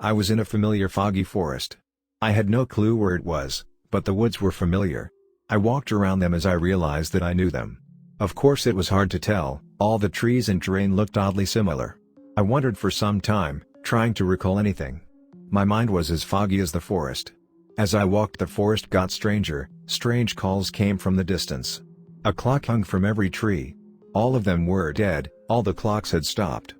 I was in a familiar foggy forest. I had no clue where it was, but the woods were familiar. I walked around them as I realized that I knew them. Of course it was hard to tell, all the trees and terrain looked oddly similar. I wondered for some time, trying to recall anything. My mind was as foggy as the forest. As I walked, the forest got stranger, strange calls came from the distance. A clock hung from every tree. All of them were dead, all the clocks had stopped.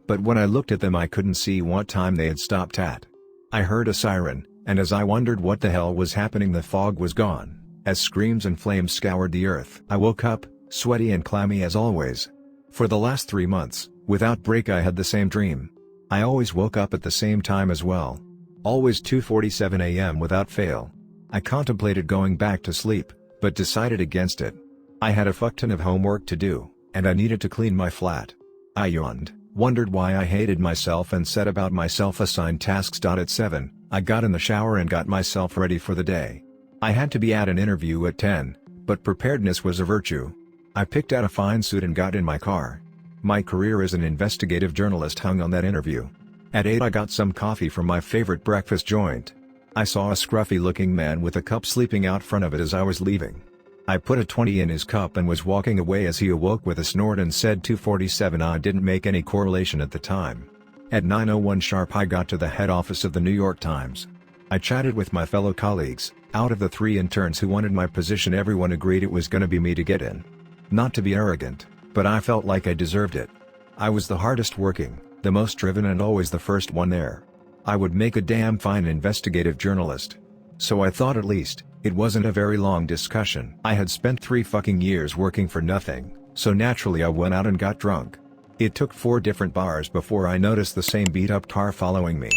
But when I looked at them I couldn't see what time they had stopped at. I heard a siren, and as I wondered what the hell was happening the fog was gone, as screams and flames scoured the earth. I woke up, sweaty and clammy as always. For the last 3 months, without break I had the same dream. I always woke up at the same time as well. Always 2:47 a.m. without fail. I contemplated going back to sleep, but decided against it. I had a fuck ton of homework to do, and I needed to clean my flat. I yawned, wondered why I hated myself and set about my self-assigned tasks. At 7, I got in the shower and got myself ready for the day. I had to be at an interview at 10, but preparedness was a virtue. I picked out a fine suit and got in my car. My career as an investigative journalist hung on that interview. At 8 I got some coffee from my favorite breakfast joint. I saw a scruffy-looking man with a cup sleeping out front of it as I was leaving. I put a 20 in his cup and was walking away as he awoke with a snort and said 2:47. I didn't make any correlation at the time. At 9:01 sharp I got to the head office of the New York Times. I chatted with my fellow colleagues. Out of the 3 interns who wanted my position, everyone agreed it was gonna be me to get in. Not to be arrogant, but I felt like I deserved it. I was the hardest working, the most driven and always the first one there. I would make a damn fine investigative journalist. So I thought at least, it wasn't a very long discussion. I had spent 3 fucking years working for nothing, so naturally I went out and got drunk. It took 4 different bars before I noticed the same beat-up car following me.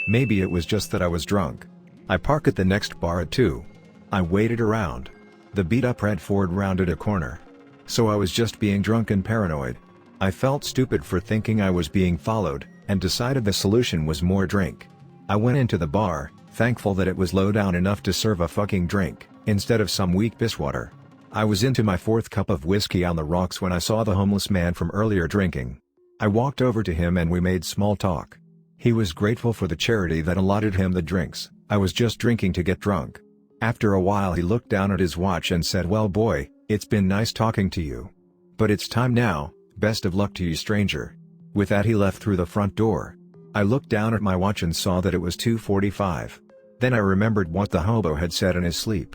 Maybe it was just that I was drunk. I park at the next bar at 2. I waited around. The beat-up red Ford rounded a corner. So I was just being drunk and paranoid. I felt stupid for thinking I was being followed, and decided the solution was more drink. I went into the bar, thankful that it was low down enough to serve a fucking drink, instead of some weak piss water. I was into my 4th cup of whiskey on the rocks when I saw the homeless man from earlier drinking. I walked over to him and we made small talk. He was grateful for the charity that allotted him the drinks. I was just drinking to get drunk. After a while he looked down at his watch and said, "Well boy, it's been nice talking to you. But it's time now, best of luck to you, stranger." With that he left through the front door. I looked down at my watch and saw that it was 2:45. Then I remembered what the hobo had said in his sleep.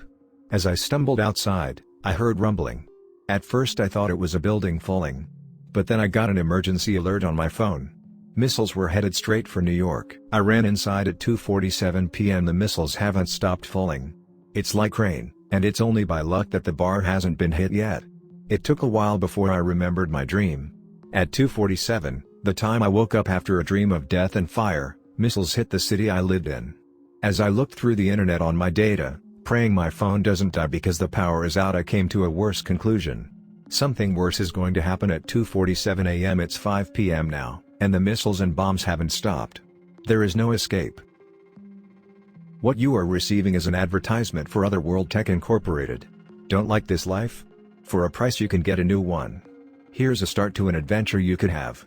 As I stumbled outside, I heard rumbling. At first I thought it was a building falling. But then I got an emergency alert on my phone. Missiles were headed straight for New York. I ran inside at 2:47 p.m. The missiles haven't stopped falling. It's like rain, and it's only by luck that the bar hasn't been hit yet. It took a while before I remembered my dream. At 2:47, the time I woke up after a dream of death and fire, missiles hit the city I lived in. As I looked through the internet on my data, praying my phone doesn't die because the power is out, I came to a worse conclusion. Something worse is going to happen at 2:47 a.m. It's 5 p.m. now, and the missiles and bombs haven't stopped. There is no escape. What you are receiving is an advertisement for Otherworld Tech Incorporated. Don't like this life? For a price you can get a new one. Here's a start to an adventure you could have.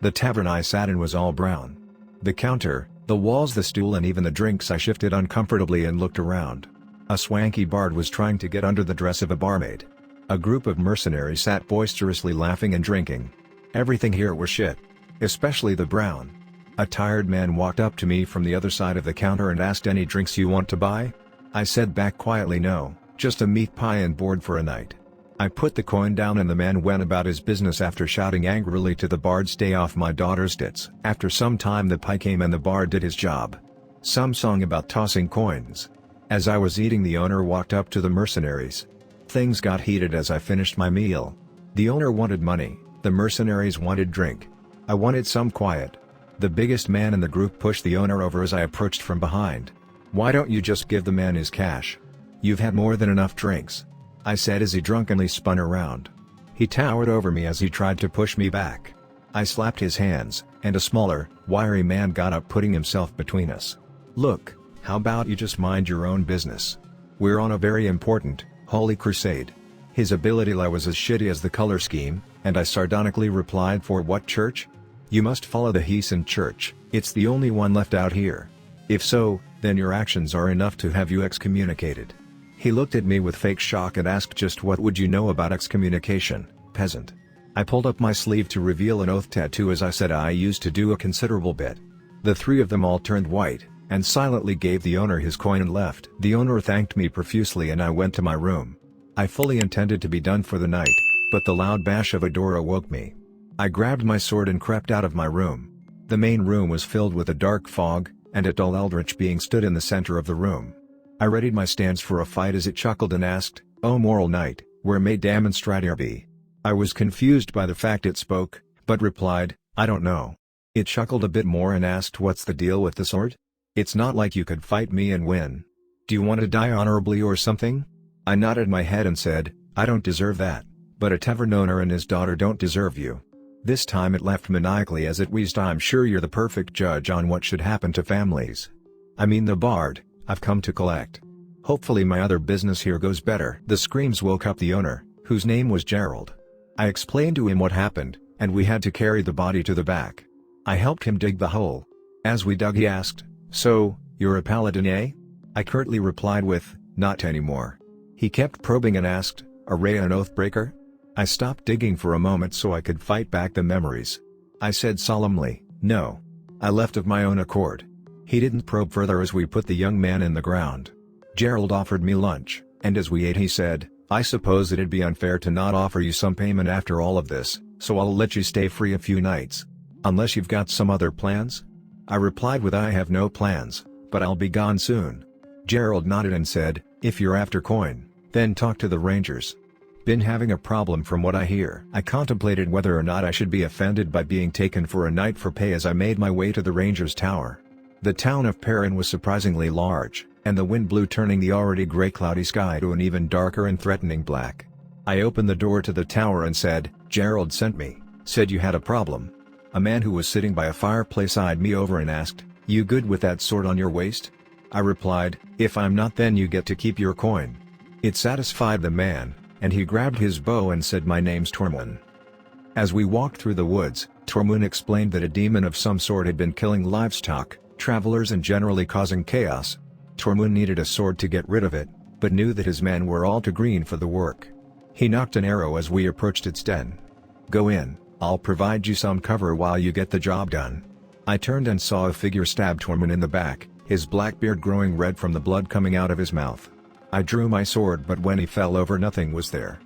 The tavern I sat in was all brown. The counter, the walls, the stool and even the drinks. I shifted uncomfortably and looked around. A swanky bard was trying to get under the dress of a barmaid. A group of mercenaries sat boisterously laughing and drinking. Everything here was shit. Especially the brown. A tired man walked up to me from the other side of the counter and asked, "Any drinks you want to buy?" I said back quietly, "No, just a meat pie and board for a night." I put the coin down and the man went about his business after shouting angrily to the bard, "Stay off my daughter's tits." After some time the pie came and the bard did his job. Some song about tossing coins. As I was eating, the owner walked up to the mercenaries. Things got heated as I finished my meal. The owner wanted money, the mercenaries wanted drink. I wanted some quiet. The biggest man in the group pushed the owner over as I approached from behind. "Why don't you just give the man his cash? You've had more than enough drinks," I said as he drunkenly spun around. He towered over me as he tried to push me back. I slapped his hands, and a smaller, wiry man got up, putting himself between us. "Look, how about you just mind your own business? We're on a very important, holy crusade." His ability level was as shitty as the color scheme, and I sardonically replied, "For what church?" You must follow the Heeson Church, it's the only one left out here. If so, then your actions are enough to have you excommunicated." He looked at me with fake shock and asked, "Just what would you know about excommunication, peasant?" I pulled up my sleeve to reveal an oath tattoo as I said I used to do a considerable bit. The three of them all turned white, and silently gave the owner his coin and left. The owner thanked me profusely and I went to my room. I fully intended to be done for the night, but the loud bash of a door awoke me. I grabbed my sword and crept out of my room. The main room was filled with a dark fog, and a dull eldritch being stood in the center of the room. I readied my stance for a fight as it chuckled and asked, "O moral knight, where may demonstrator be?" I was confused by the fact it spoke, but replied, "I don't know." It chuckled a bit more and asked, "What's the deal with the sword? It's not like you could fight me and win. Do you want to die honorably or something?" I nodded my head and said, "I don't deserve that, but a tavern owner and his daughter don't deserve you." This time it laughed maniacally as it wheezed, "I'm sure you're the perfect judge on what should happen to families. I mean the bard, I've come to collect. Hopefully my other business here goes better." The screams woke up the owner, whose name was Gerald. I explained to him what happened, and we had to carry the body to the back. I helped him dig the hole. As we dug he asked, "So, you're a paladin, eh?" I curtly replied with, "Not anymore." He kept probing and asked, "Are Rhea an oathbreaker?" I stopped digging for a moment so I could fight back the memories. I said solemnly, "No. I left of my own accord." He didn't probe further as we put the young man in the ground. Gerald offered me lunch, and as we ate he said, "I suppose it'd be unfair to not offer you some payment after all of this, so I'll let you stay free a few nights. Unless you've got some other plans?" I replied with, "I have no plans, but I'll be gone soon." Gerald nodded and said, "If you're after coin, then talk to the rangers. Been having a problem from what I hear." I contemplated whether or not I should be offended by being taken for a night for pay as I made my way to the ranger's tower. The town of Perrin was surprisingly large, and the wind blew, turning the already gray cloudy sky to an even darker and threatening black. I opened the door to the tower and said, "Gerald sent me, said you had a problem." A man who was sitting by a fireplace eyed me over and asked, "You good with that sword on your waist?" I replied, "If I'm not, then you get to keep your coin." It satisfied the man, and he grabbed his bow and said, "My name's Tormund." As we walked through the woods, Tormund explained that a demon of some sort had been killing livestock, travelers and generally causing chaos. Tormund needed a sword to get rid of it, but knew that his men were all too green for the work. He knocked an arrow as we approached its den. "Go in, I'll provide you some cover while you get the job done." I turned and saw a figure stab Tormund in the back, his black beard growing red from the blood coming out of his mouth. I drew my sword, but when he fell over nothing was there.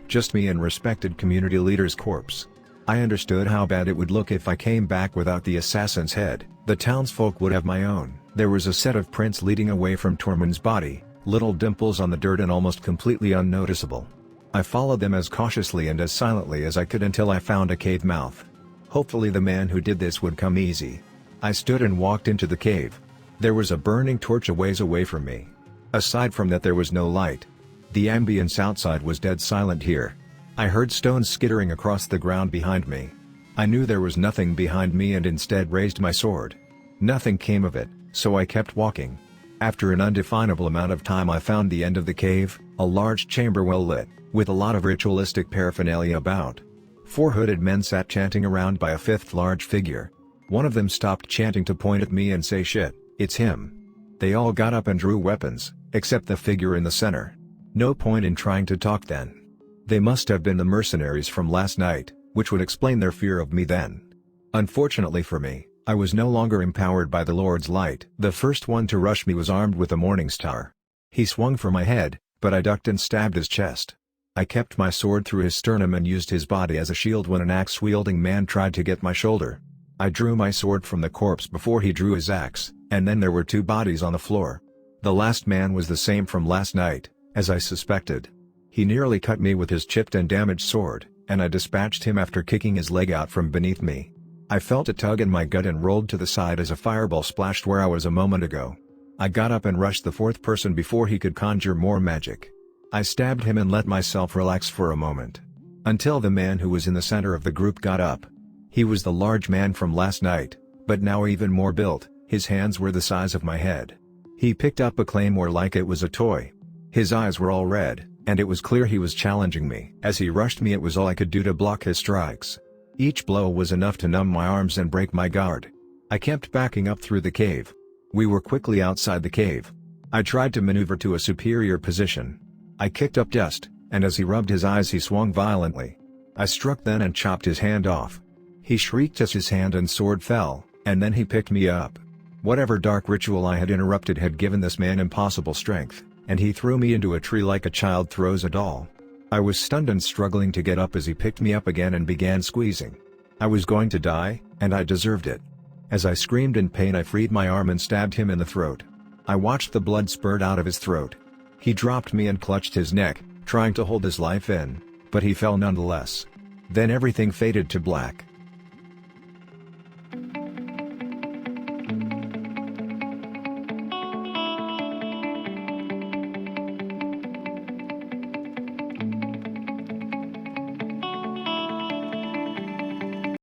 Just me and respected community leader's corpse. I understood how bad it would look if I came back without the assassin's head. The townsfolk would have my own. There was a set of prints leading away from Tormund's body, little dimples on the dirt and almost completely unnoticeable. I followed them as cautiously and as silently as I could until I found a cave mouth. Hopefully the man who did this would come easy. I stood and walked into the cave. There was a burning torch a ways away from me. Aside from that there was no light. The ambience outside was dead silent here. I heard stones skittering across the ground behind me. I knew there was nothing behind me and instead raised my sword. Nothing came of it, so I kept walking. After an undefinable amount of time I found the end of the cave, a large chamber well lit, with a lot of ritualistic paraphernalia about. 4 hooded men sat chanting around by a 5th large figure. One of them stopped chanting to point at me and say, "Shit, it's him." They all got up and drew weapons, except the figure in the center. No point in trying to talk then. They must have been the mercenaries from last night, which would explain their fear of me then. Unfortunately for me, I was no longer empowered by the Lord's light. The first one to rush me was armed with a morning star. He swung for my head, but I ducked and stabbed his chest. I kept my sword through his sternum and used his body as a shield when an axe-wielding man tried to get my shoulder. I drew my sword from the corpse before he drew his axe, and then there were 2 bodies on the floor. The last man was the same from last night, as I suspected. He nearly cut me with his chipped and damaged sword, and I dispatched him after kicking his leg out from beneath me. I felt a tug in my gut and rolled to the side as a fireball splashed where I was a moment ago. I got up and rushed the 4th person before he could conjure more magic. I stabbed him and let myself relax for a moment. Until the man who was in the center of the group got up. He was the large man from last night, but now even more built. His hands were the size of my head. He picked up a claymore like it was a toy. His eyes were all red, and it was clear he was challenging me. As he rushed me, it was all I could do to block his strikes. Each blow was enough to numb my arms and break my guard. I kept backing up through the cave. We were quickly outside the cave. I tried to maneuver to a superior position. I kicked up dust, and as he rubbed his eyes he swung violently. I struck then and chopped his hand off. He shrieked as his hand and sword fell, and then he picked me up. Whatever dark ritual I had interrupted had given this man impossible strength, and he threw me into a tree like a child throws a doll. I was stunned and struggling to get up as he picked me up again and began squeezing. I was going to die, and I deserved it. As I screamed in pain I freed my arm and stabbed him in the throat. I watched the blood spurt out of his throat. He dropped me and clutched his neck, trying to hold his life in, but he fell nonetheless. Then everything faded to black.